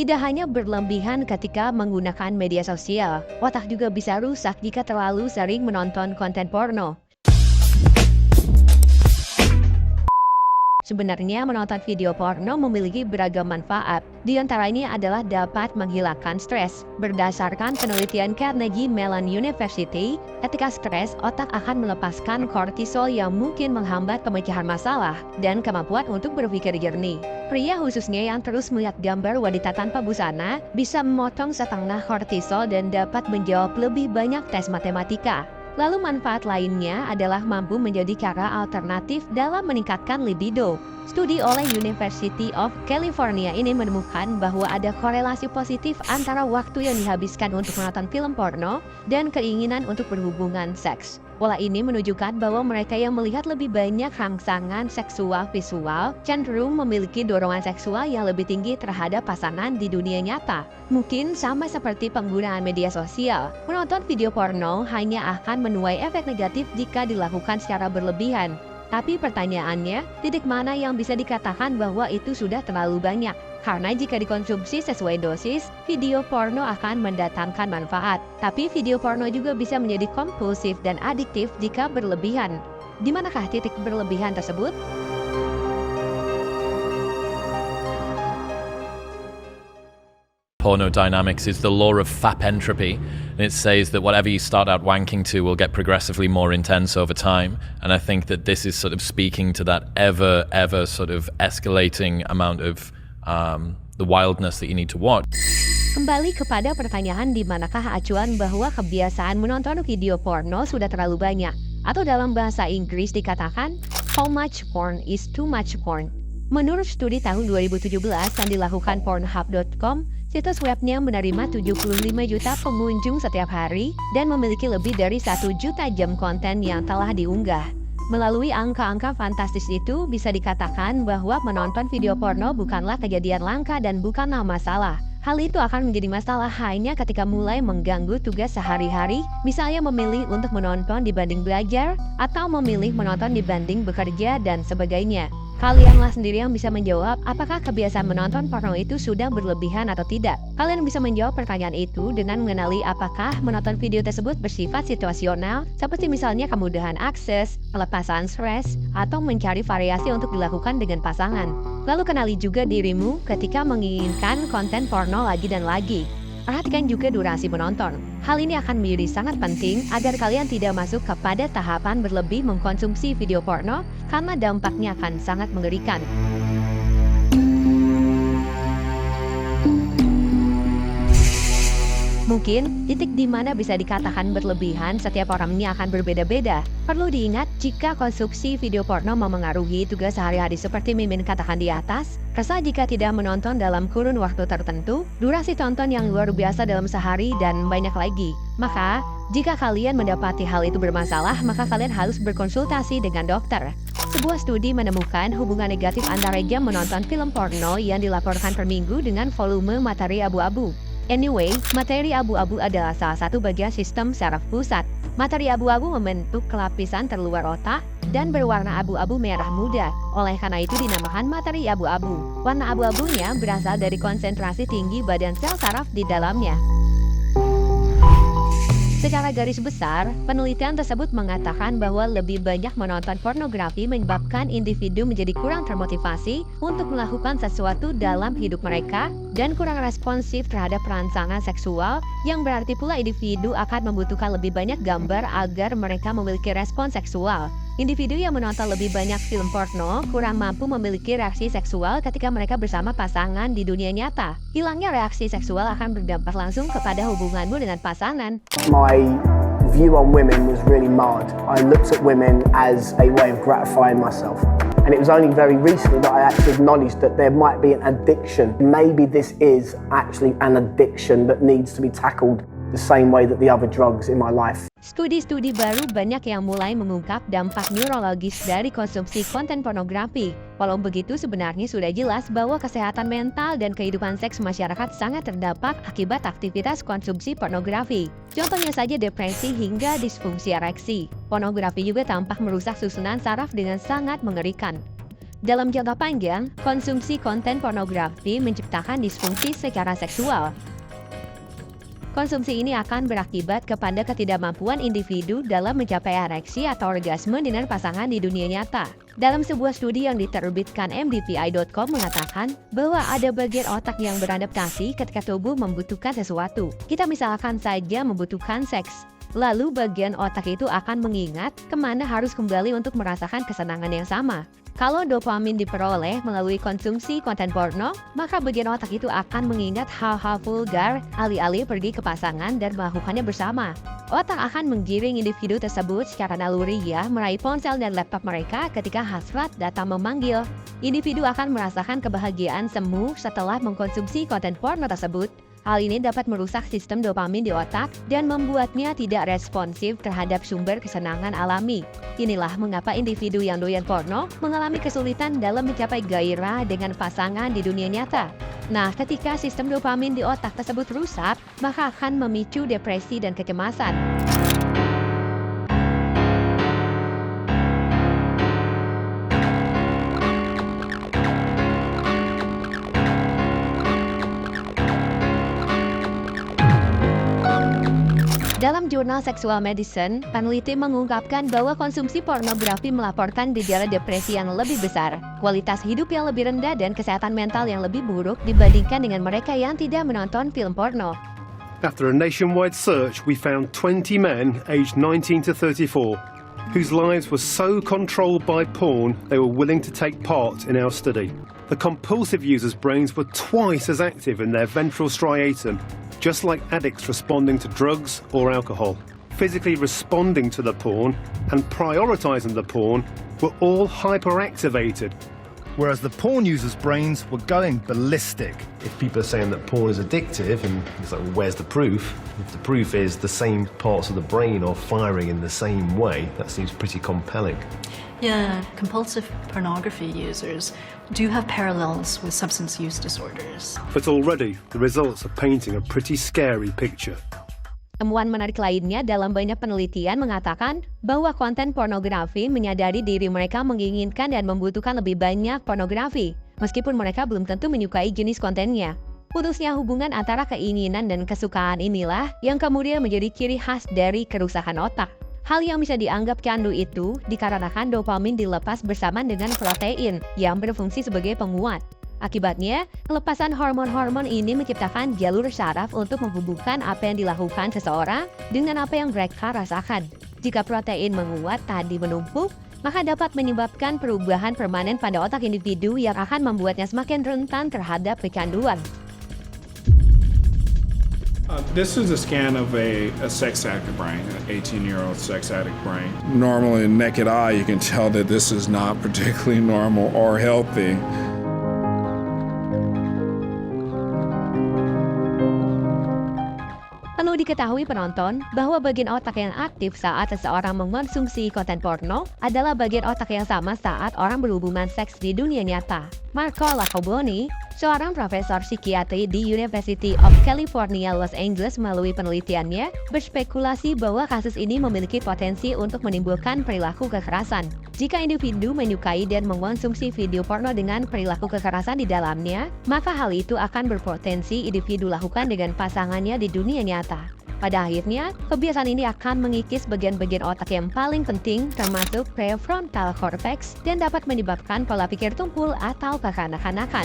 Tidak hanya berlebihan ketika menggunakan media sosial, otak juga bisa rusak jika terlalu sering menonton konten porno. Sebenarnya menonton video porno memiliki beragam manfaat. Di antaranya adalah dapat menghilangkan stres. Berdasarkan penelitian Carnegie Mellon University, ketika stres, otak akan melepaskan kortisol yang mungkin menghambat pemecahan masalah dan kemampuan untuk berpikir jernih. Pria khususnya yang terus melihat gambar wanita tanpa busana bisa memotong setengah kortisol dan dapat menjawab lebih banyak tes matematika. Lalu manfaat lainnya adalah mampu menjadi cara alternatif dalam meningkatkan libido. Studi oleh University of California ini menemukan bahwa ada korelasi positif antara waktu yang dihabiskan untuk menonton film porno dan keinginan untuk berhubungan seks. Pola ini menunjukkan bahwa mereka yang melihat lebih banyak rangsangan seksual visual cenderung memiliki dorongan seksual yang lebih tinggi terhadap pasangan di dunia nyata. Mungkin sama seperti penggunaan media sosial, menonton video porno hanya akan menuai efek negatif jika dilakukan secara berlebihan. Tapi pertanyaannya, titik mana yang bisa dikatakan bahwa itu sudah terlalu banyak? Karena jika dikonsumsi sesuai dosis, video porno akan mendatangkan manfaat. Tapi video porno juga bisa menjadi kompulsif dan adiktif jika berlebihan. Di manakah titik berlebihan tersebut? Pornodynamics is the law of FAP entropy, and it says that whatever you start out wanking to will get progressively more intense over time. And I think that this is sort of speaking to that ever sort of escalating amount of the wildness that you need to watch. Kembali kepada pertanyaan di manakah acuan bahwa kebiasaan menonton video porno sudah terlalu banyak, atau dalam bahasa Inggris dikatakan how much porn is too much porn. Menurut studi tahun 2017 yang dilakukan Pornhub.com, situs webnya menerima 75 juta pengunjung setiap hari dan memiliki lebih dari 1 juta jam konten yang telah diunggah. Melalui angka-angka fantastis itu, bisa dikatakan bahwa menonton video porno bukanlah kejadian langka dan bukanlah masalah. Hal itu akan menjadi masalah hanya ketika mulai mengganggu tugas sehari-hari, misalnya memilih untuk menonton dibanding belajar, atau memilih menonton dibanding bekerja, dan sebagainya. Kalianlah sendiri yang bisa menjawab apakah kebiasaan menonton porno itu sudah berlebihan atau tidak. Kalian bisa menjawab pertanyaan itu dengan mengenali apakah menonton video tersebut bersifat situasional, seperti misalnya kemudahan akses, pelepasan stres, atau mencari variasi untuk dilakukan dengan pasangan. Lalu kenali juga dirimu ketika menginginkan konten porno lagi dan lagi. Perhatikan juga durasi menonton. Hal ini akan menjadi sangat penting agar kalian tidak masuk kepada tahapan berlebih mengkonsumsi video porno karena dampaknya akan sangat mengerikan. Mungkin titik di mana bisa dikatakan berlebihan setiap orangnya akan berbeda-beda. Perlu diingat jika konsumsi video porno memengaruhi tugas sehari-hari seperti Mimin katakan di atas, rasa jika tidak menonton dalam kurun waktu tertentu, durasi tonton yang luar biasa dalam sehari, dan banyak lagi. Maka, jika kalian mendapati hal itu bermasalah, maka kalian harus berkonsultasi dengan dokter. Sebuah studi menemukan hubungan negatif antara jam menonton film porno yang dilaporkan per minggu dengan volume materi abu-abu. Anyway, materi abu-abu adalah salah satu bagian sistem saraf pusat. Materi abu-abu membentuk lapisan terluar otak dan berwarna abu-abu merah muda. Oleh karena itu dinamakan materi abu-abu. Warna abu-abunya berasal dari konsentrasi tinggi badan sel saraf di dalamnya. Secara garis besar, penelitian tersebut mengatakan bahwa lebih banyak menonton pornografi menyebabkan individu menjadi kurang termotivasi untuk melakukan sesuatu dalam hidup mereka dan kurang responsif terhadap rangsangan seksual, yang berarti pula individu akan membutuhkan lebih banyak gambar agar mereka memiliki respons seksual. Individu yang menonton lebih banyak film porno kurang mampu memiliki reaksi seksual ketika mereka bersama pasangan di dunia nyata. Hilangnya reaksi seksual akan berdampak langsung kepada hubunganmu dengan pasangan. My view on women was really marred. I looked at women as a way of gratifying myself. And it was only very recently that I actually acknowledged that there might be an addiction. Maybe this is actually an addiction that needs to be tackled the same way that the other drugs in my life. Studi-studi baru banyak yang mulai mengungkap dampak neurologis dari konsumsi konten pornografi. Walau begitu, sebenarnya sudah jelas bahwa kesehatan mental dan kehidupan seks masyarakat sangat terdampak akibat aktivitas konsumsi pornografi. Contohnya saja depresi hingga disfungsi ereksi. Pornografi juga tampak merusak susunan saraf dengan sangat mengerikan. Dalam jangka panjang, konsumsi konten pornografi menciptakan disfungsi secara seksual. Konsumsi ini akan berakibat kepada ketidakmampuan individu dalam mencapai ereksi atau orgasme dengan pasangan di dunia nyata. Dalam sebuah studi yang diterbitkan MDPI.com mengatakan bahwa ada bagian otak yang beradaptasi ketika tubuh membutuhkan sesuatu. Kita misalkan saja membutuhkan seks. Lalu bagian otak itu akan mengingat kemana harus kembali untuk merasakan kesenangan yang sama. Kalau dopamin diperoleh melalui konsumsi konten porno, maka bagian otak itu akan mengingat hal-hal vulgar alih-alih pergi ke pasangan dan melakukannya bersama. Otak akan menggiring individu tersebut secara naluriah meraih ponsel dan laptop mereka ketika hasrat datang memanggil. Individu akan merasakan kebahagiaan semu setelah mengkonsumsi konten porno tersebut. Hal ini dapat merusak sistem dopamin di otak dan membuatnya tidak responsif terhadap sumber kesenangan alami. Inilah mengapa individu yang doyan porno mengalami kesulitan dalam mencapai gairah dengan pasangan di dunia nyata. Nah, ketika sistem dopamin di otak tersebut rusak, maka akan memicu depresi dan kecemasan. Dalam jurnal Sexual Medicine, peneliti mengungkapkan bahwa konsumsi pornografi melaporkan gejala depresi yang lebih besar, kualitas hidup yang lebih rendah dan kesehatan mental yang lebih buruk dibandingkan dengan mereka yang tidak menonton film porno. After a nationwide search, we found 20 men aged 19 to 34 whose lives were so controlled by porn they were willing to take part in our study. The compulsive users' brains were twice as active in their ventral striatum, just like addicts responding to drugs or alcohol. Physically responding to the porn and prioritizing the porn were all hyperactivated. Whereas the porn users' brains were going ballistic. If people are saying that porn is addictive, and it's like, well, where's the proof? If the proof is the same parts of the brain are firing in the same way, that seems pretty compelling. Yeah, compulsive pornography users do have parallels with substance use disorders. But already, the results are painting a pretty scary picture. Temuan menarik lainnya dalam banyak penelitian mengatakan bahwa konten pornografi menyadari diri mereka menginginkan dan membutuhkan lebih banyak pornografi, meskipun mereka belum tentu menyukai jenis kontennya. Putusnya hubungan antara keinginan dan kesukaan inilah yang kemudian menjadi ciri khas dari kerusakan otak. Hal yang bisa dianggap candu itu dikarenakan dopamin dilepas bersamaan dengan protein yang berfungsi sebagai penguat. Akibatnya, kelepasan hormon-hormon ini menciptakan jalur saraf untuk menghubungkan apa yang dilakukan seseorang dengan apa yang mereka rasakan. Jika protein menguat tadi menumpuk, maka dapat menyebabkan perubahan permanen pada otak individu yang akan membuatnya semakin rentan terhadap kecanduan. This is a scan of a sex addict brain, an 18-year-old sex addict brain. Normally, naked eye, you can tell that this is not particularly normal or healthy. Perlu diketahui penonton bahwa bagian otak yang aktif saat seseorang mengkonsumsi konten porno adalah bagian otak yang sama saat orang berhubungan seks di dunia nyata. Marco Iacoboni, seorang profesor psikiatri di University of California, Los Angeles melalui penelitiannya, berspekulasi bahwa kasus ini memiliki potensi untuk menimbulkan perilaku kekerasan. Jika individu menyukai dan mengkonsumsi video porno dengan perilaku kekerasan di dalamnya, maka hal itu akan berpotensi individu lakukan dengan pasangannya di dunia nyata. Pada akhirnya, kebiasaan ini akan mengikis bagian-bagian otak yang paling penting termasuk prefrontal cortex dan dapat menyebabkan pola pikir tumpul atau kekanak-kanakan.